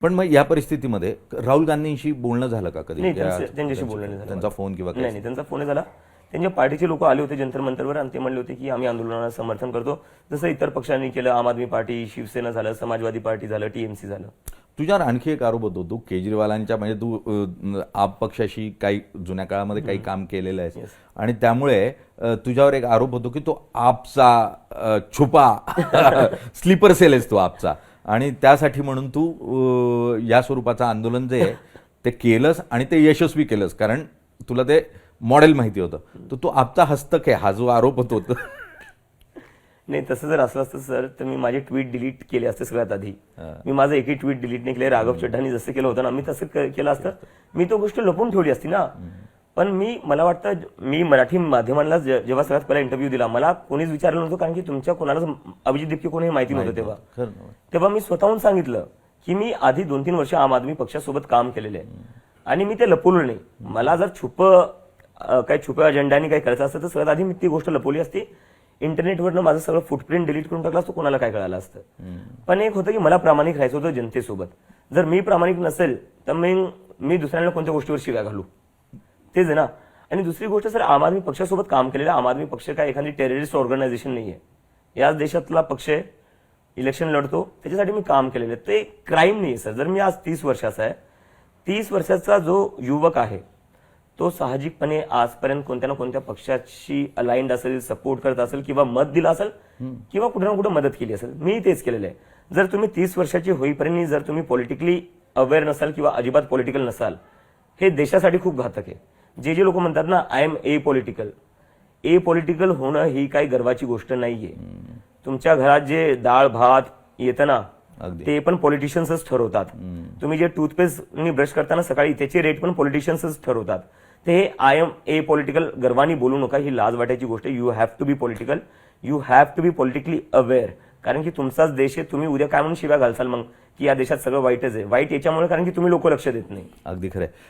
पण मग या परिस्थितीमध्ये राहुल गांधींशी बोलणं झालं का कधी? नाही, त्यांच्याशी बोलणं नाही झालं. त्यांचा फोन किंवा काय? नाही, त्यांचा फोन झाला. त्यांच्या पार्टीचे लोक आले होते जंतर मंतरवर आणि ते म्हणले होते की आम्ही आंदोलनाला समर्थन करतो, जसं इतर पक्षांनी केलं. आम आदमी पार्टी, शिवसेना झालं, समाजवादी पार्टी झालं, टीएमसी झालं. तुझ्यावर आणखी एक आरोप होतो, तू केजरीवालांच्या म्हणजे तू आप पक्षाशी काही जुन्या काळामध्ये काही काम केलेलं आहे आणि त्यामुळे तुझ्यावर एक आरोप होतो की तो आपचा छुपा स्लीपर सेल आहेस तू आपचा, आणि त्यासाठी म्हणून तू या स्वरूपाचं आंदोलन जे आहे ते केलंस आणि ते यशस्वी केलंस, कारण तुला ते मॉडेल माहिती होतं. तर तू आपचा हस्तक आहे हा जो आरोप होतो. नाही, तसं जर असलं असतं सर तर मी माझे ट्विट डिलीट केले असते सगळ्यात आधी. मी माझं एकही ट्विट डिलीट नाही केले. राघव चड्ढानी जसं केलं होतं ना, मी तसं केलं असतं. मी तो गोष्ट लपवून ठेवली असती ना. पण मला वाटतं मी मराठी माध्यमांना जेव्हा सगळ्यात पहिला इंटरव्ह्यू दिला, मला कोणीच विचारलं नव्हतं, कारण की तुमच्या कोणालाच अभिजित दिपके कोणी माहिती नव्हतं तेव्हा. तेव्हा मी स्वतःहून सांगितलं की मी आधी 2-3 वर्ष आम आदमी पक्षासोबत काम केलेलं आहे आणि मी ते लपवलं नाही. मला जर काही छुप्या अजेंडाने काही करायचं असतं तर सगळ्यात आधी मी ती गोष्ट लपवली असती. इंटरनेटवरनं माझं सगळं फुटप्रिंट डिलीट करून टाकलं असतं, कोणाला काय कळालं असतं. पण एक होतं की मला प्रामाणिक राहायचं होतं जनतेसोबत. जर मी प्रामाणिक नसेल तर मी दुसऱ्यांना कोणत्या गोष्टीवर शिव्या घालू, तेच आहे ना. आणि दुसरी गोष्ट सर, आम आदमी पक्षासोबत काम केलेलं. आम आदमी पक्ष काय एखादी टेररिस्ट ऑर्गनायझेशन नाहीये. याच देशातला पक्ष आहे, इलेक्शन लढतो, त्याच्यासाठी मी काम केलेलं आहे. ते क्राईम नाही सर. जर मी आज 30 वर्षाचा आहे, 30 वर्षाचा जो युवक आहे तो साहजिकपणे आजपर्यंत कोणत्या ना कोणत्या पक्षाशी अलाइंड असेल, सपोर्ट करत असेल किंवा मत दिलं असेल किंवा कुठे ना कुठे मदत केली असेल. मी तेच केलेलं आहे. जर तुम्ही 30 वर्षाची होईपर्यंत जर तुम्ही पॉलिटिकली अवेअर नसाल किंवा अजिबात पॉलिटिकल नसाल, हे देशासाठी खूप घातक आहे. जे लोक म्हणतात ना आय एम ए पॉलिटिकल होणं ही काही गर्वाची गोष्ट नाहीये. तुमच्या घरात जे डाळ भात येतं ना ते पण पॉलिटिशियन्सच ठरवतात. तुम्ही जे टूथपेस्टनी ब्रश करताना सकाळी त्याचे रेट पण पॉलिटिशियन्सच ठरवतात. ते हे आय एम ए पॉलिटिकल गर्वानी बोलू नका, ही लाज वाटायची गोष्ट. You have to be political, you have to be politically aware. कारण की तुमचाच देश आहे. तुम्ही उद्या काय म्हणून शिव्या घालसाल मग की या देशात सगळं वाईटच आहे. वाईट याच्यामुळे कारण की तुम्ही लोक लक्ष देत नाही. अगदी खरं आहे.